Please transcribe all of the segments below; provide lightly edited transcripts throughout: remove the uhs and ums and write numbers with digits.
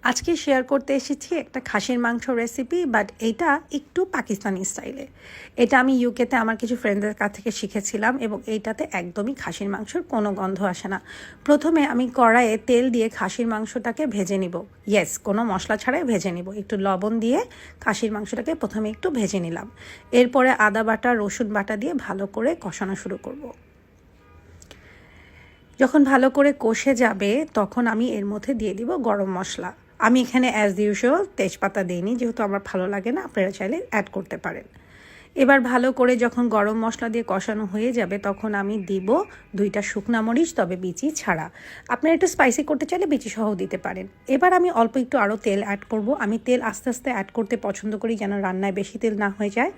আজকে শেয়ার করতে এসেছি একটা খাসির মাংস রেসিপি, বাট এটা একটু পাকিস্তানি স্টাইলে। এটা আমি ইউকেতে আমার কিছু ফ্রেন্ডদের কাছ থেকে শিখেছিলাম এবং এইটাতে একদমই খাসির মাংসর কোনো গন্ধ আসে না। প্রথমে আমি কড়াইয়ে তেল দিয়ে খাসির মাংসটাকে ভেজে নিব। ইয়েস, কোনো মশলা ছাড়াই ভেজে নিব। একটু লবণ দিয়ে খাসির মাংসটাকে প্রথমে একটু ভেজে নিলাম। এরপরে আদা বাটা রসুন বাটা দিয়ে ভালো করে কষানো শুরু করব। যখন ভালো করে কষে যাবে তখন আমি এর মধ্যে দিয়ে দিব গরম মশলা। আমি এখানে অ্যাজ ইউজুয়াল তেজপাতা দিইনি, যেহেতু আমার ভালো লাগে না, আপনারা চাইলে অ্যাড করতে পারেন। এবার ভালো করে যখন গরম মশলা দিয়ে কষানো হয়ে যাবে তখন আমি দিব 2টা শুকনা মরিচ, তবে বিচি ছাড়া। আপনারা একটু স্পাইসি করতে চাইলে বিচি সহ দিতে পারেন। এবার আমি অল্প একটু আরও তেল অ্যাড করব। আমি তেল আস্তে আস্তে অ্যাড করতে পছন্দ করি, যেন রান্নায় বেশি তেল না হয়ে যায়।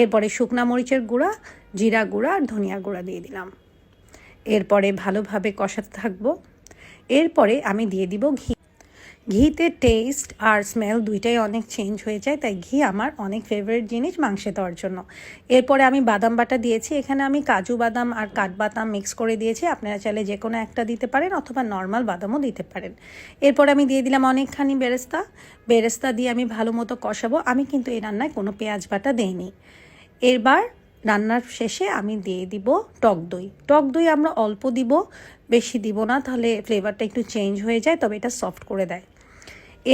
এরপরে শুকনা মরিচের গুঁড়া, জিরা গুঁড়া আর ধনিয়া গুঁড়া দিয়ে দিলাম। এরপরে ভালোভাবে কষাতে থাকবো। এরপরে আমি দিয়ে দিব ঘি। ঘিতে টেস্ট আর স্মেল দুইটাই অনেক চেঞ্জ হয়ে যায়, তাই ঘি আমার অনেক ফেভারিট জিনিস মাংসে দেওয়ার জন্য। এরপরে আমি বাদাম বাটা দিয়েছি। এখানে আমি কাজু বাদাম আর কাঠবাদাম মিক্স করে দিয়েছি। আপনারা চাইলে যে কোনো একটা দিতে পারেন অথবা নর্মাল বাদামও দিতে পারেন। এরপর আমি দিয়ে দিলাম অনেকখানি বেরেস্তা দিয়ে আমি ভালো মতো কষাবো। আমি কিন্তু এই রান্নায় কোনো পেঁয়াজ বাটা দেইনি। এবার রান্নার শেষে আমি দিয়ে দিব টক দই। টক দই আমরা অল্প দিব, বেশি দিব না, তাহলে ফ্লেভারটা একটু চেঞ্জ হয়ে যায়, তবে এটা সফট করে দেয়।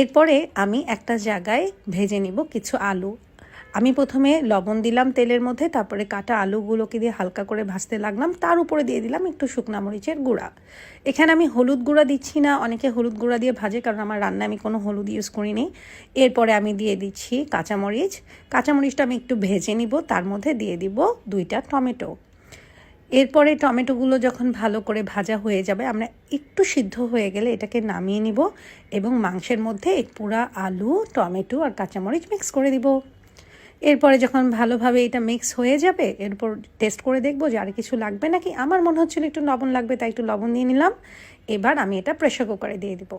এরপরে আমি একটা জায়গায় ভেজে নিব কিছু আলু। আমি প্রথমে লবণ দিলাম তেলের মধ্যে, তারপরে কাটা আলুগুলোকে দিয়ে হালকা করে ভাজতে লাগলাম। তার উপরে দিয়ে দিলাম একটু শুকনা মরিচের গুঁড়া। এখানে আমি হলুদ গুঁড়া দিচ্ছি না, অনেকে হলুদ গুঁড়া দিয়ে ভাজে, কারণ আমার রান্নায় আমি কোনো হলুদ ইউজ করিনি। এরপরে আমি দিয়ে দিচ্ছি কাঁচামরিচটা আমি একটু ভেজে নিব। তার মধ্যে দিয়ে দিব 2টা টমেটো। এরপরে টমেটোগুলো যখন ভালো করে ভাজা হয়ে যাবে, আমরা একটু সিদ্ধ হয়ে গেলে এটাকে নামিয়ে নিব এবং মাংসের মধ্যে পুরা আলু, টমেটো আর কাঁচামরিচ মিক্স করে দিব। এরপরে যখন ভালোভাবে এটা মিক্স হয়ে যাবে, এরপর টেস্ট করে দেখবো যে আর কিছু লাগবে নাকি। আমার মনে হচ্ছিল একটু লবণ লাগবে, তাই একটু লবণ দিয়ে নিলাম। এবার আমি এটা প্রেশার কুকারে দিয়ে দিব।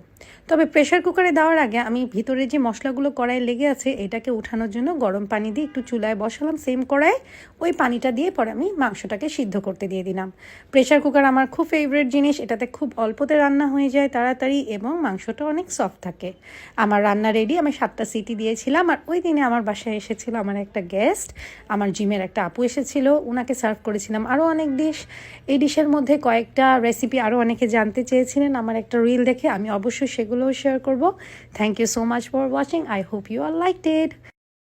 তবে প্রেশার কুকারে দেওয়ার আগে আমি ভিতরে যে মশলাগুলো কড়াইয়ে লেগে আছে এটাকে উঠানোর জন্য গরম পানি দিয়ে একটু চুলায় বসালাম সেম কড়াইয়ে। ওই পানিটা দিয়ে পরে আমি মাংসটাকে সিদ্ধ করতে দিয়ে দিলাম। প্রেশার কুকার আমার খুব ফেভারিট জিনিস। এটাতে খুব অল্পতে রান্না হয়ে যায় তাড়াতাড়ি এবং মাংসটা অনেক সফট থাকে। আমার রান্না রেডি। আমি 7টা সিটি দিয়েছিলাম। আর ওই দিনে আমার বাসায় এসেছিল আমার একটা গেস্ট, আমার জিমের একটা আপু এসেছিল, ওনাকে সার্ভ করেছিলাম আরও অনেক ডিশ। এই ডিশের মধ্যে কয়েকটা রেসিপি আরও অনেকে জানতে চেয়েছিলেন আমার একটা রিল দেখে। আমি অবশ্যই সেগুলোও শেয়ার করব। Thank you so much for watching. I hope you are liked it.